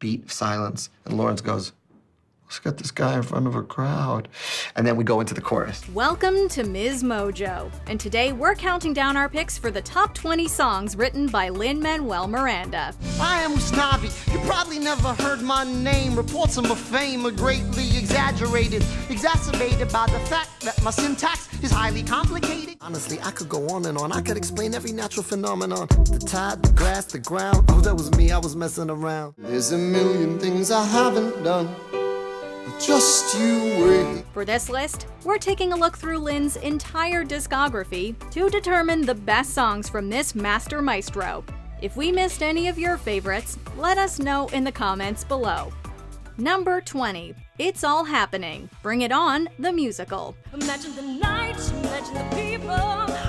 beat of silence, and Lawrence goes, let's get this guy in front of a crowd. And then we go into the chorus. Welcome to Ms. Mojo, and today we're counting down our picks for the top 20 songs written by Lin-Manuel Miranda. I am Usnavi. You probably never heard my name. Reports of my fame are greatly exaggerated, exacerbated by the fact that my syntax is highly complicated. Honestly, I could go on and on. I could explain every natural phenomenon. The tide, the grass, the ground. Oh, that was me. I was messing around. There's a million things I haven't done. Just you wait. For this list, we're taking a look through Lin's entire discography to determine the best songs from this master maestro. If we missed any of your favorites, let us know in the comments below. Number 20, It's All Happening, Bring It On, the musical. Imagine the night, imagine the people,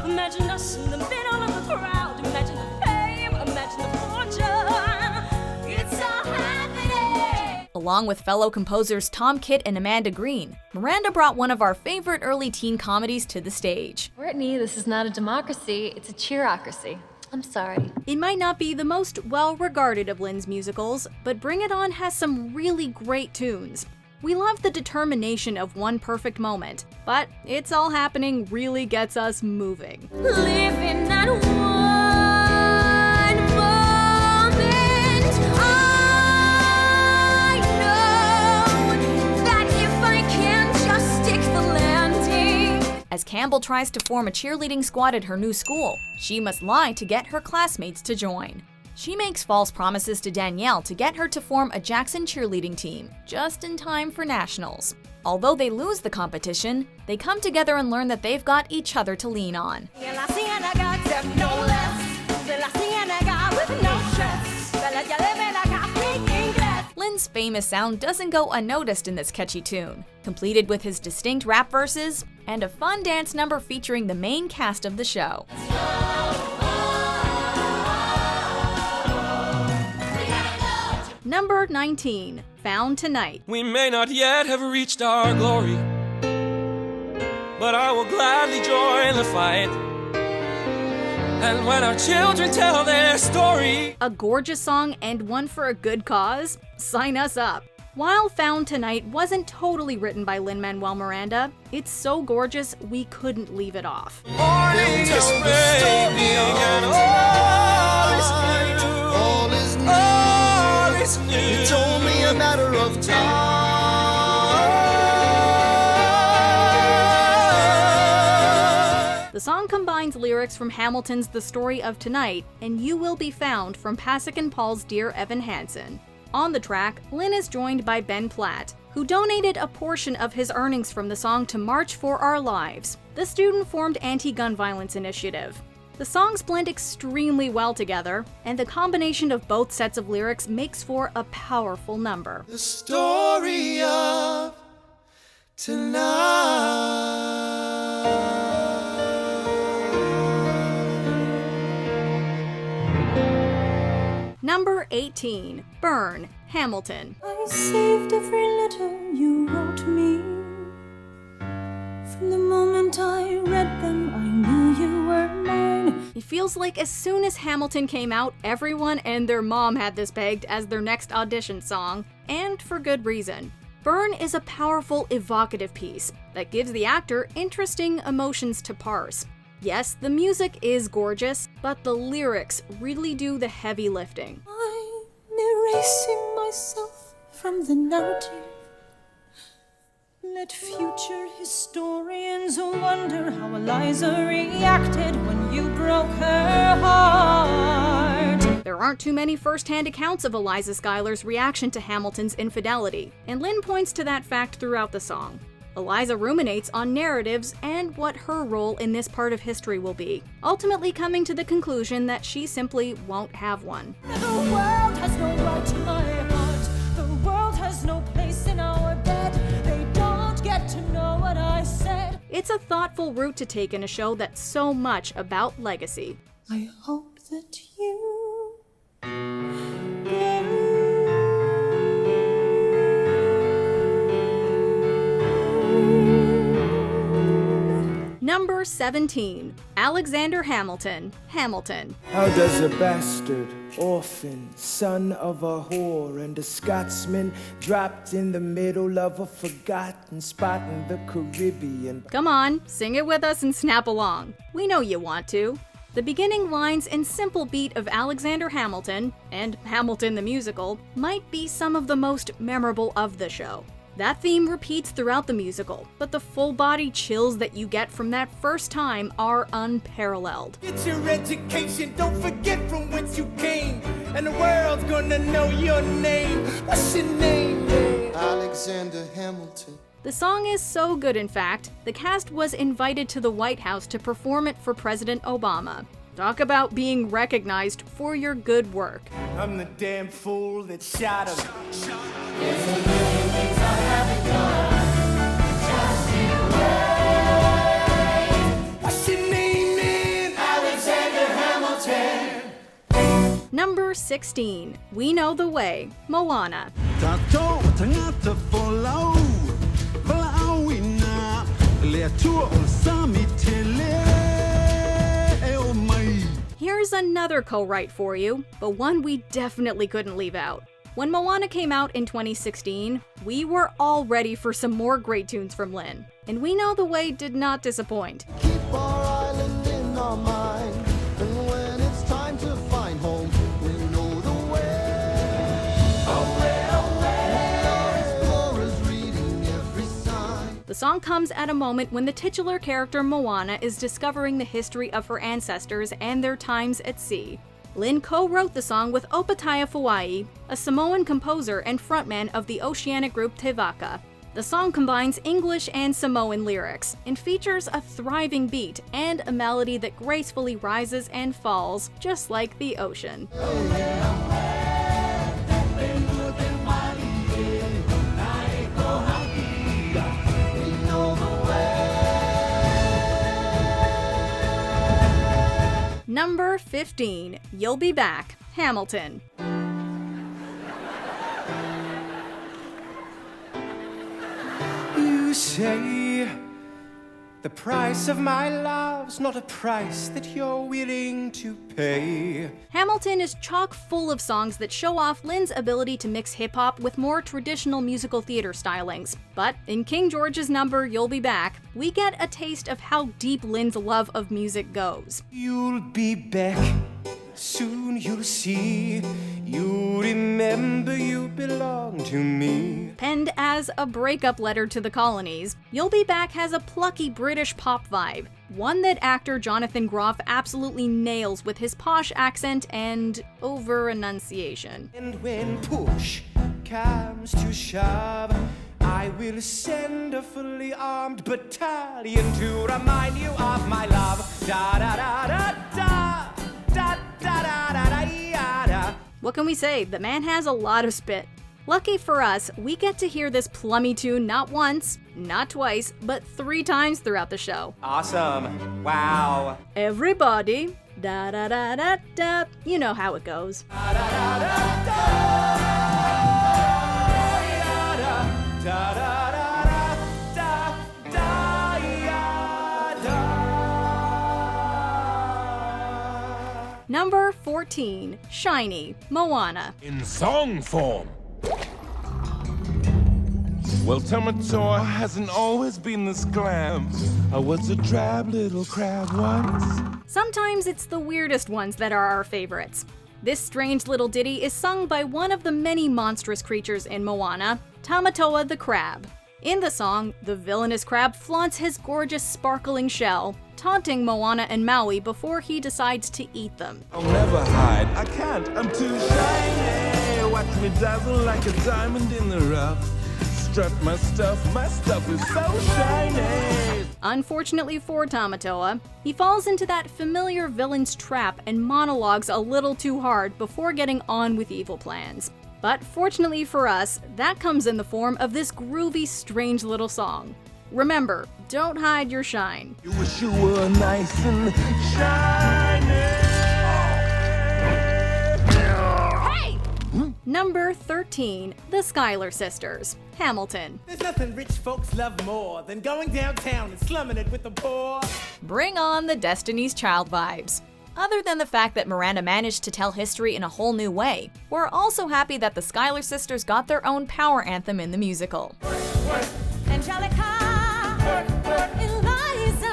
imagine us in the middle of the crowd, imagine the fame, imagine the fortune. It's all happening. Along with fellow composers Tom Kitt and Amanda Green, Miranda brought one of our favorite early teen comedies to the stage. Brittany, this is not a democracy, it's a cheerocracy. I'm sorry. It might not be the most well-regarded of Lin's musicals, but Bring It On has some really great tunes. We love the determination of One Perfect Moment, but It's All Happening really gets us moving. Living that one moment, I know that if I can just stick the landing. As Campbell tries to form a cheerleading squad at her new school, she must lie to get her classmates to join. She makes false promises to Danielle to get her to form a Jackson cheerleading team, just in time for nationals. Although they lose the competition, they come together and learn that they've got each other to lean on. Lin's famous sound doesn't go unnoticed in this catchy tune, completed with his distinct rap verses and a fun dance number featuring the main cast of the show. Number 19, Found Tonight. We may not yet have reached our glory, but I will gladly join the fight. And when our children tell their story. A gorgeous song and one for a good cause? Sign us up. While Found Tonight wasn't totally written by Lin-Manuel Miranda, it's so gorgeous we couldn't leave it off. Morning is breaking and all is new. All is new. It's only a matter of time. The song combines lyrics from Hamilton's The Story of Tonight and You Will Be Found from Pasek and Paul's Dear Evan Hansen. On the track, Lin is joined by Ben Platt, who donated a portion of his earnings from the song to March for Our Lives, the student-formed anti-gun violence initiative. The songs blend extremely well together, and the combination of both sets of lyrics makes for a powerful number. The story of tonight. Number 18, Burn, Hamilton. I saved every letter you wrote me. From the moment I read them, I knew you were mine. It feels like as soon as Hamilton came out, everyone and their mom had this pegged as their next audition song, and for good reason. Burn is a powerful, evocative piece that gives the actor interesting emotions to parse. Yes, the music is gorgeous, but the lyrics really do the heavy lifting. I'm erasing myself from the narrative. Let future historians wonder how Eliza reacted when you broke her heart. There aren't too many first-hand accounts of Eliza Schuyler's reaction to Hamilton's infidelity, and Lin points to that fact throughout the song. Eliza ruminates on narratives and what her role in this part of history will be, ultimately coming to the conclusion that she simply won't have one. The world has no right to my heart. The world has no place in our bed. They don't get to know what I said. It's a thoughtful route to take in a show that's so much about legacy. I hope that you Number Number 17, Alexander Hamilton, Hamilton. How does a bastard, orphan, son of a whore and a Scotsman dropped in the middle of a forgotten spot in the Caribbean? Come on, sing it with us and snap along. We know you want to. The beginning lines and simple beat of Alexander Hamilton, and Hamilton the musical, might be some of the most memorable of the show. That theme repeats throughout the musical, but the full-body chills that you get from that first time are unparalleled. Get your education, don't forget from whence you came, and the world's gonna know your name. What's your name, man? Alexander Hamilton. The song is so good, in fact, the cast was invited to the White House to perform it for President Obama. Talk about being recognized for your good work. I'm the damn fool that shot him. What's your name, man? Alexander Hamilton. Number 16, We Know the Way, Moana. Here's another co-write for you, but one we definitely couldn't leave out. When Moana came out in 2016, we were all ready for some more great tunes from Lin, and We Know the Way did not disappoint. Keep our island in our mind, and when it's time to find home, we know the way. Away, away. Explorers reading every sign. The song comes at a moment when the titular character Moana is discovering the history of her ancestors and their times at sea. Lin co-wrote the song with Opataya Fuai, a Samoan composer and frontman of the oceanic group Te Vaka. The song combines English and Samoan lyrics and features a thriving beat and a melody that gracefully rises and falls, just like the ocean. Number 15, You'll Be Back, Hamilton. You say the price of my love's not a price that you're willing to pay. Hamilton is chock full of songs that show off Lin's ability to mix hip-hop with more traditional musical theater stylings. But in King George's number, You'll Be Back, we get a taste of how deep Lin's love of music goes. You'll be back, soon you'll see. You remember you belong to me. Penned as a breakup letter to the colonies, You'll Be Back has a plucky British pop vibe, one that actor Jonathan Groff absolutely nails with his posh accent and over-enunciation. And when push comes to shove, I will send a fully armed battalion to remind you of my love. Da da da da da da da da da da da. What can we say? The man has a lot of spit. Lucky for us, we get to hear this plummy tune not once, not twice, but 3 times throughout the show. Awesome. Wow. Everybody, da da da da da, you know how it goes. Da da da da da da da da. Number 14, Shiny, Moana. In song form. Well, Tamatoa hasn't always been this glam. I was a drab little crab once. Sometimes it's the weirdest ones that are our favorites. This strange little ditty is sung by one of the many monstrous creatures in Moana, Tamatoa the crab. In the song, the villainous crab flaunts his gorgeous sparkling shell, taunting Moana and Maui before he decides to eat them. I'll never hide, I can't, I'm too shiny. Watch me dazzle like a diamond in the rough. Strut my stuff is so shiny. Unfortunately for Tamatoa, he falls into that familiar villain's trap and monologues a little too hard before getting on with evil plans. But fortunately for us, that comes in the form of this groovy, strange little song. Remember, don't hide your shine. You wish you were nice and shiny. Hey! Number 13, The Schuyler Sisters, Hamilton. There's nothing rich folks love more than going downtown and slumming it with the poor. Bring on the Destiny's Child vibes. Other than the fact that Miranda managed to tell history in a whole new way, we're also happy that the Schuyler Sisters got their own power anthem in the musical. Angelica, Eliza,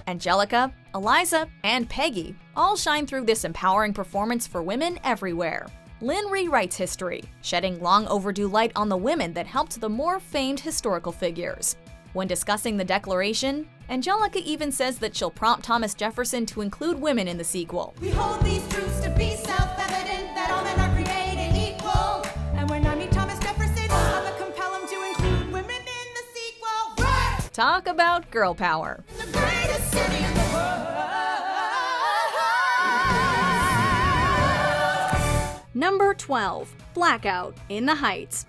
Angelica, Eliza, and Peggy all shine through this empowering performance for women everywhere. Lynn rewrites history, shedding long overdue light on the women that helped the more famed historical figures. When discussing the Declaration, Angelica even says that she'll prompt Thomas Jefferson to include women in the sequel. we hold these truths to be self-evident that all men are created equal. And when I meet Thomas Jefferson, I'ma compel him to include women in the sequel. Right! Talk about girl power. The greatest city in the world. Number 12, Blackout, In the Heights.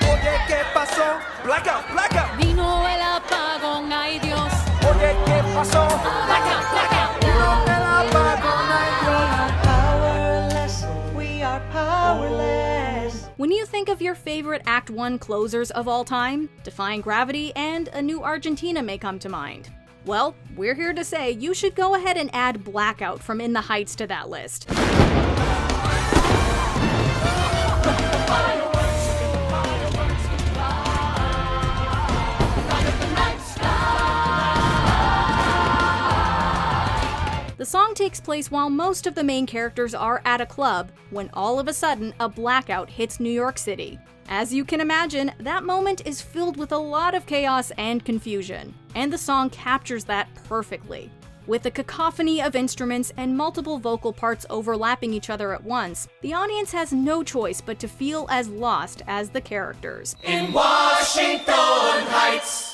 Oye, ¿qué pasó? Blackout, blackout. Vino el apagón, ay Dios. Oye, ¿qué pasó? Blackout, blackout. El apagón, ay Dios. We are powerless. When you think of your favorite Act 1 closers of all time, Defying Gravity and A New Argentina may come to mind. Well, we're here to say you should go ahead and add Blackout from In the Heights to that list. The song takes place while most of the main characters are at a club, when all of a sudden a blackout hits New York City. As you can imagine, that moment is filled with a lot of chaos and confusion, and the song captures that perfectly. With a cacophony of instruments and multiple vocal parts overlapping each other at once, the audience has no choice but to feel as lost as the characters. In Washington Heights.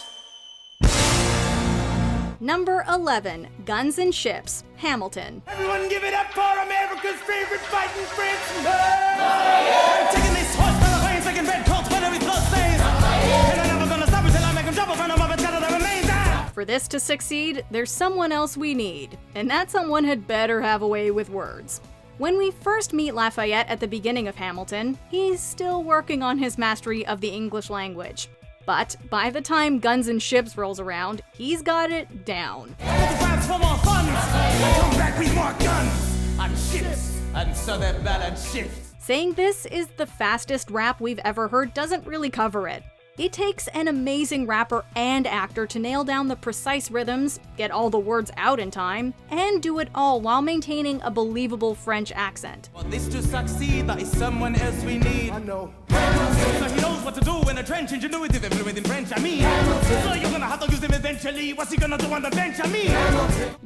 Number 11, Guns and Ships, Hamilton. Everyone give it up for America's favorite fighting Frenchman! I'm taking this horse by the reins, taking red coats whenever he throws things. And I'm never gonna stop until I make him jump from the Muppets out of the remains. For this to succeed, there's someone else we need, and that someone had better have a way with words. When we first meet Lafayette at the beginning of Hamilton, he's still working on his mastery of the English language. But by the time Guns and Ships rolls around, he's got it down. For more funds, come back with more guns and ships, and so that balance shifts. Saying this is the fastest rap we've ever heard doesn't really cover it. It takes an amazing rapper and actor to nail down the precise rhythms, get all the words out in time, and do it all while maintaining a believable French accent. For this to succeed, there is someone else we need. I know. So he knows what to do in a trench, ingenuity, they're fluent in French, I mean. So you're gonna have to use him eventually. What's he gonna do on the bench, I mean?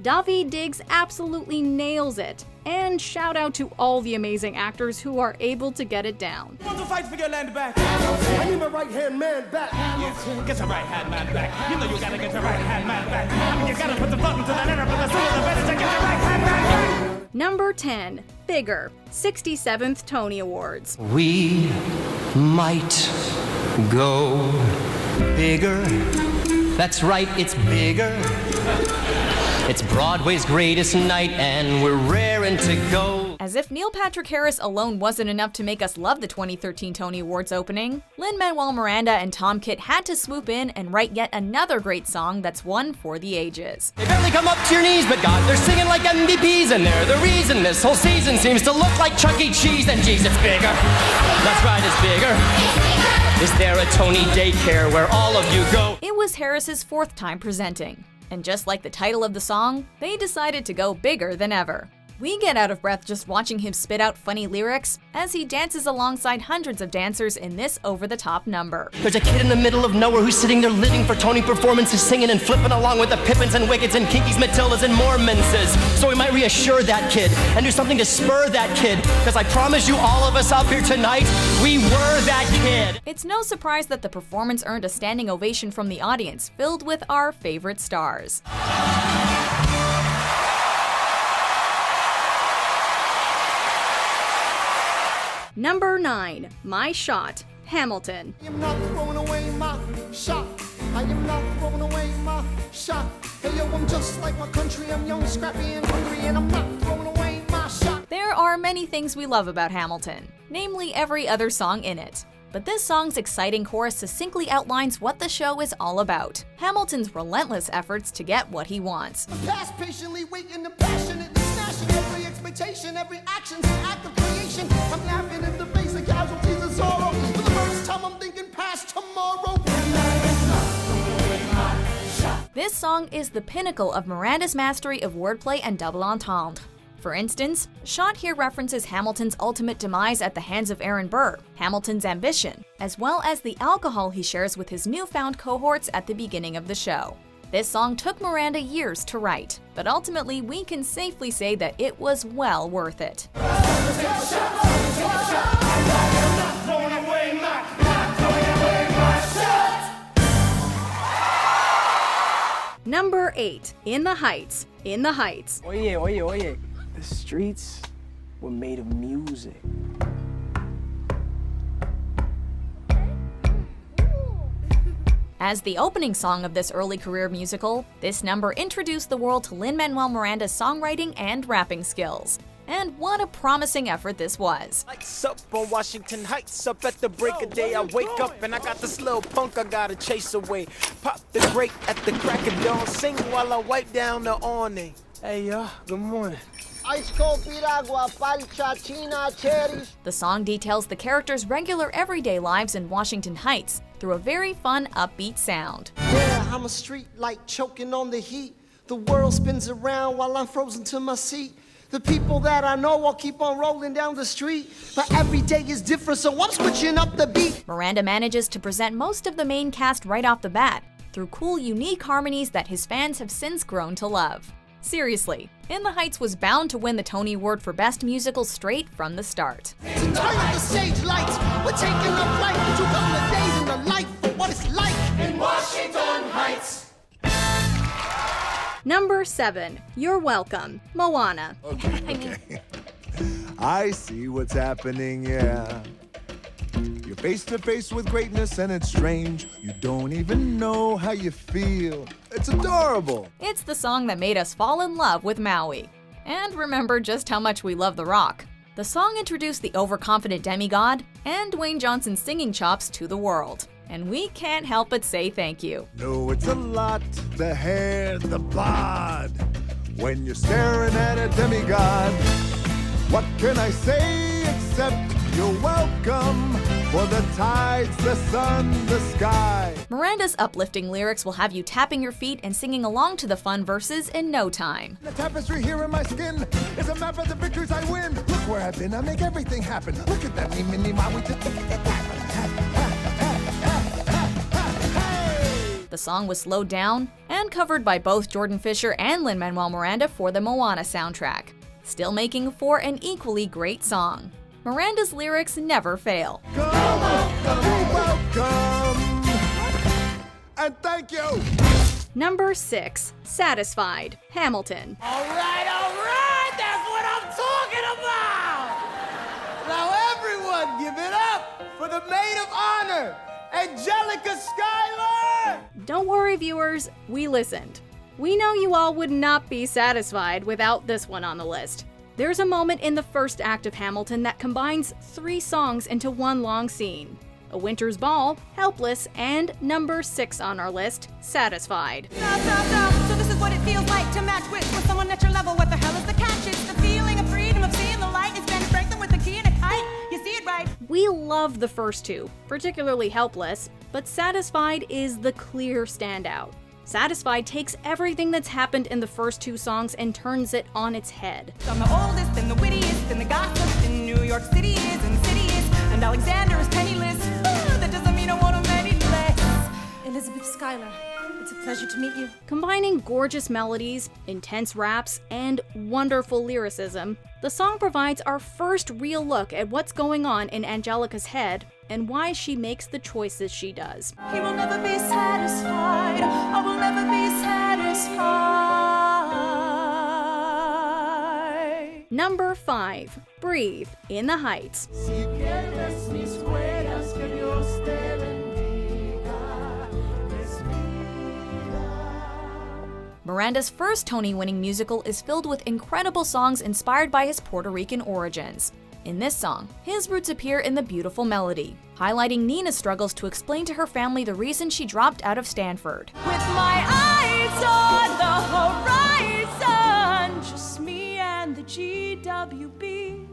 Daveed Diggs absolutely nails it. And shout out to all the amazing actors who are able to get it down. You want to fight for your land back? I need my right-hand man back. Yes, get your right-hand man back. You know you gotta get your right-hand man back. I mean, you gotta put the button to the letter, but the sooner the better to get your right-hand man back. Number 10, Bigger, 67th Tony Awards. We might go bigger. That's right, it's bigger. It's Broadway's greatest night, and we're raring to go. As if Neil Patrick Harris alone wasn't enough to make us love the 2013 Tony Awards opening, Lin-Manuel Miranda and Tom Kitt had to swoop in and write yet another great song that's one for the ages. They barely come up to your knees, but God, they're singing like MVPs, and they're the reason this whole season seems to look like Chuck E. Cheese. And geez, it's bigger. That's right, it's bigger. Is there a Tony daycare where all of you go? It was Harris's fourth time presenting. And just like the title of the song, they decided to go bigger than ever. We get out of breath just watching him spit out funny lyrics as he dances alongside hundreds of dancers in this over-the-top number. There's a kid in the middle of nowhere who's sitting there living for Tony performances, singing and flipping along with the Pippins and Wickets and Kinkies, Matildas and Mormonses. So we might reassure that kid and do something to spur that kid, because I promise you, all of us out here tonight, we were that kid. It's no surprise that the performance earned a standing ovation from the audience, filled with our favorite stars. Number 9, My Shot, Hamilton. I am not throwing away my shot. I am not throwing away my shot. Hey yo, I'm just like my country, I'm young, scrappy, and hungry, and I'm not throwing away my shot. There are many things we love about Hamilton, namely every other song in it. But this song's exciting chorus succinctly outlines what the show is all about. Hamilton's relentless efforts to get what he wants. The past patiently waiting, the passionately smashing every expectation, every action's an act of creation. I'm laughing in the face of casualties and sorrow. For the first time I'm thinking past tomorrow. This song is the pinnacle of Miranda's mastery of wordplay and double entendre. For instance, Shot here references Hamilton's ultimate demise at the hands of Aaron Burr, Hamilton's ambition, as well as the alcohol he shares with his newfound cohorts at the beginning of the show. This song took Miranda years to write, but ultimately we can safely say that it was well worth it. Number 8, In the Heights, In the Heights. Oye, oye, oye. The streets were made of music. As the opening song of this early career musical, this number introduced the world to Lin-Manuel Miranda's songwriting and rapping skills. And what a promising effort this was. Lights up on Washington Heights, up at the break of day. I wake up and I got this little punk I gotta chase away. Pop the grate at the crack of dawn, sing while I wipe down the awning. Hey y'all, good morning. Ice cold piragua, palcha, china, cherries. The song details the characters' regular everyday lives in Washington Heights through a very fun, upbeat sound. Yeah, I'm a street light choking on the heat. The world spins around while I'm frozen to my seat. The people that I know will keep on rolling down the street, but every day is different, so I'm switching up the beat. Miranda manages to present most of the main cast right off the bat through cool, unique harmonies that his fans have since grown to love. Seriously, In the Heights was bound to win the Tony Award for Best Musical straight from the start. Turn up the stage lights, we're taking a flight to couple of days in the life for what it's like in Washington Heights. Number 7, You're Welcome, Moana. Okay. I see what's happening, yeah. You're face to face with greatness and it's strange. You don't even know how you feel. It's adorable. It's the song that made us fall in love with Maui. And remember just how much we love The Rock. The song introduced the overconfident demigod and Dwayne Johnson's singing chops to the world. And we can't help but say thank you. No, it's a lot. The hair, the bod. When you're staring at a demigod, what can I say except you're welcome for the tides, the sun, the sky. Miranda's uplifting lyrics will have you tapping your feet and singing along to the fun verses in no time. The tapestry here in my skin is a map of the victories I win. Look where I've been, I make everything happen. Look at that, me, mini, Maui, just look at that. The song was slowed down and covered by both Jordan Fisher and Lin-Manuel Miranda for the Moana soundtrack, still making for an equally great song. Miranda's lyrics never fail. Welcome, and thank you. Number 6, Satisfied, Hamilton. All right, that's what I'm talking about! Now everyone give it up for the maid of honor, Angelica Schuyler! Don't worry, viewers, we listened. We know you all would not be satisfied without this one on the list. There's a moment in the first act of Hamilton that combines 3 songs into one long scene. A Winter's Ball, Helpless, and number 6 on our list, Satisfied. So this is what it feels like to match wits with someone at your level. What the hell is the catch? It's the feeling of freedom of seeing the light. It's Ben Franklin with the key and a kite. You see it right. We love the first 2, particularly Helpless, but Satisfied is the clear standout. Satisfied takes everything that's happened in the first 2 songs and turns it on its head. I'm the oldest and the wittiest and the gossip in New York City is and the city is and Alexander is penniless. That doesn't mean I want him any less. Elizabeth Schuyler, it's a pleasure to meet you. Combining gorgeous melodies, intense raps, and wonderful lyricism, the song provides our first real look at what's going on in Angelica's head and why she makes the choices she does. He will never be satisfied. I will never be satisfied. Number 5, Breathe, In the Heights. Miranda's first Tony-winning musical is filled with incredible songs inspired by his Puerto Rican origins. In this song, his roots appear in the beautiful melody, highlighting Nina's struggles to explain to her family the reason she dropped out of Stanford. With my eyes on the horizon, just me and the GWB,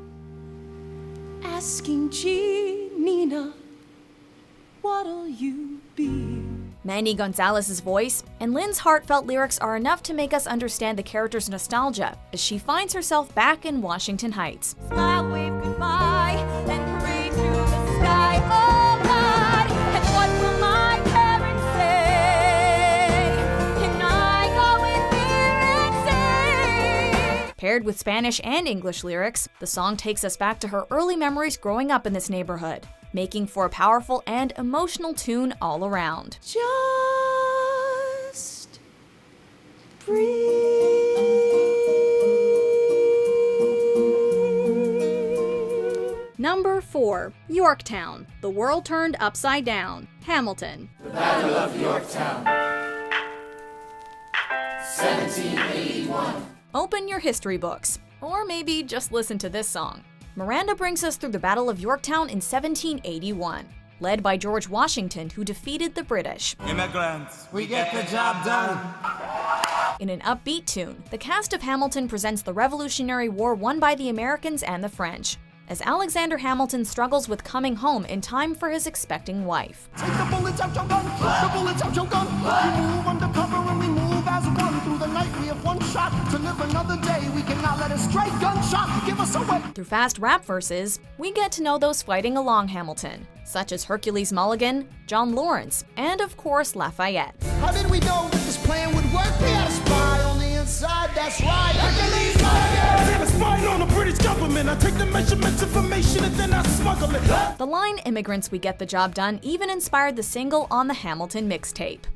asking G, Nina, what'll you be? Mandy Gonzalez's voice and Lynn's heartfelt lyrics are enough to make us understand the character's nostalgia as she finds herself back in Washington Heights. Smile, wave goodbye, and pray to the sky. Oh God, and what will my parents say? Can I go in there and say? Paired with Spanish and English lyrics, the song takes us back to her early memories growing up in this neighborhood, making for a powerful and emotional tune all around. Just breathe. Number 4. Yorktown. The World Turned Upside Down. Hamilton. The Battle of Yorktown, 1781. Open your history books, or maybe just listen to this song. Miranda brings us through the Battle of Yorktown in 1781, led by George Washington, who defeated the British. Immigrants, we get the job done. In an upbeat tune, the cast of Hamilton presents the Revolutionary War won by the Americans and the French, as Alexander Hamilton struggles with coming home in time for his expecting wife. Take the bullets out your gun, the bullets out your gun. We move undercover and we move as one. Through the night we have one shot to live another day. We cannot let a stray gunshot give us away. Through fast rap verses, we get to know those fighting along Hamilton, such as Hercules Mulligan, John Lawrence, and of course Lafayette. How did we know that this plan would work? We had a spy on the inside, that's right. Hercules Mulligan! I had a spy on the British government. I take the measurements, information, and then I smuggle it. The line "Immigrants, we get the job done" even inspired the single on the Hamilton mixtape.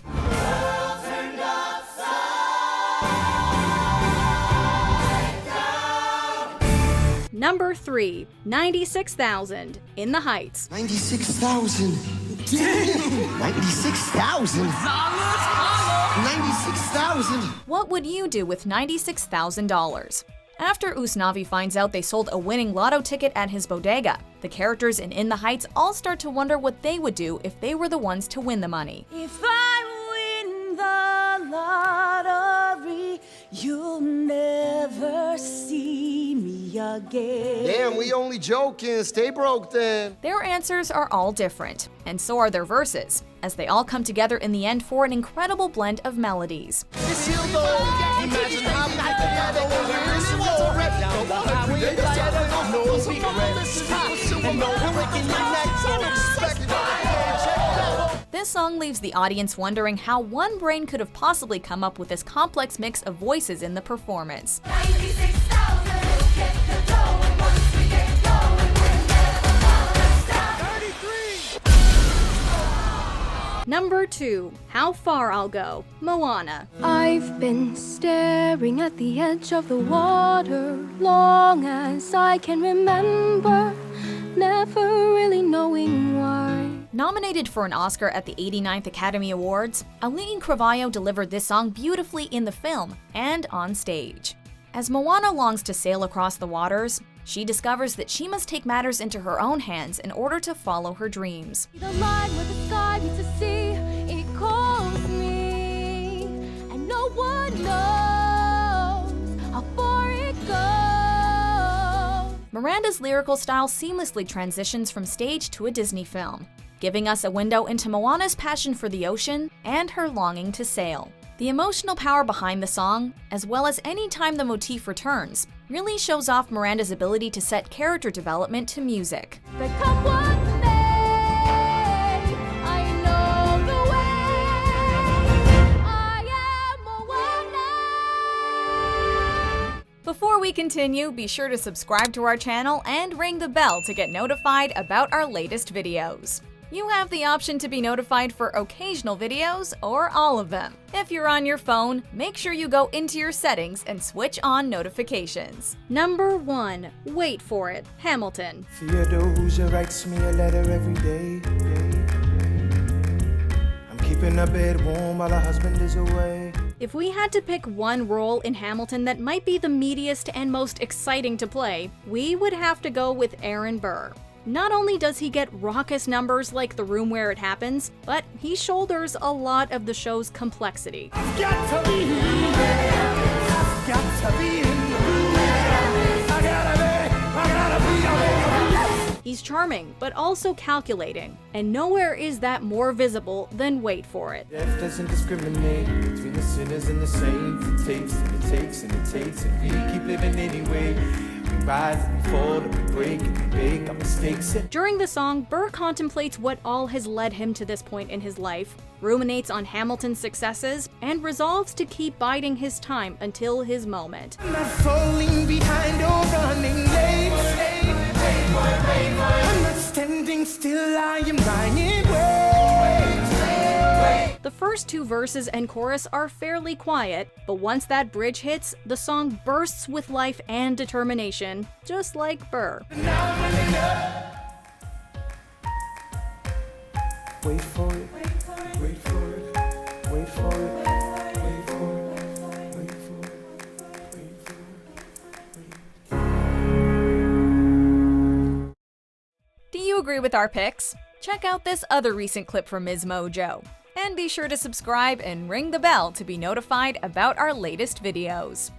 Number 3. 96,000. In the Heights. 96,000. Damn! 96,000? 96,000? What would you do with $96,000? After Usnavi finds out they sold a winning lotto ticket at his bodega, the characters in the Heights all start to wonder what they would do if they were the ones to win the money. If I win the lottery, you'll never see me again. Damn, we only joking. Stay broke then. Their answers are all different, and so are their verses, as they all come together in the end for an incredible blend of melodies. Imagine how we had together when we really was already. Down the highway, no regrets. And no breaking my neck, so respect. This song leaves the audience wondering how one brain could have possibly come up with this complex mix of voices in the performance. 96,000 will get the dough, and once we get going, we'll never stop. 33. Number 2. How Far I'll Go. Moana. I've been staring at the edge of the water long as I can remember, never really knowing why. Nominated for an Oscar at the 89th Academy Awards, Aline Cravalho delivered this song beautifully in the film and on stage. As Moana longs to sail across the waters, she discovers that she must take matters into her own hands in order to follow her dreams. The line where the sky meets the sea, it calls me, and no one knows how far it goes. Miranda's lyrical style seamlessly transitions from stage to a Disney film, giving us a window into Moana's passion for the ocean and her longing to sail. The emotional power behind the song, as well as any time the motif returns, really shows off Miranda's ability to set character development to music. But come what may, I know the way. I am Moana. Before we continue, be sure to subscribe to our channel and ring the bell to get notified about our latest videos. You have the option to be notified for occasional videos or all of them. If you're on your phone, make sure you go into your settings and switch on notifications. Number 1. Wait for it. Hamilton. Theodosia writes me a letter every day. I'm keeping her bed warm while her husband is away. If we had to pick one role in Hamilton that might be the meatiest and most exciting to play, we would have to go with Aaron Burr. Not only does he get raucous numbers like The Room Where It Happens, but he shoulders a lot of the show's complexity. Got to be in I've got to be in the room. I gotta be. He's charming, but also calculating, and nowhere is that more visible than Wait For It. Death doesn't discriminate between the sinners and the saints. It takes and it takes and it takes, and we keep living anyway. We rise and we fall and we break and we make our mistakes. During the song, Burr contemplates what all has led him to this point in his life, ruminates on Hamilton's successes, and resolves to keep biding his time until his moment. I'm not falling behind or running late. I'm not standing still, I am dying. Wait. The first two verses and chorus are fairly quiet, but once that bridge hits, the song bursts with life and determination, just like Burr. Wait for it, wait for it, wait for it, wait for it, wait for it, wait for it. Do you agree with our picks? Check out this other recent clip from Ms. Mojo. And be sure to subscribe and ring the bell to be notified about our latest videos.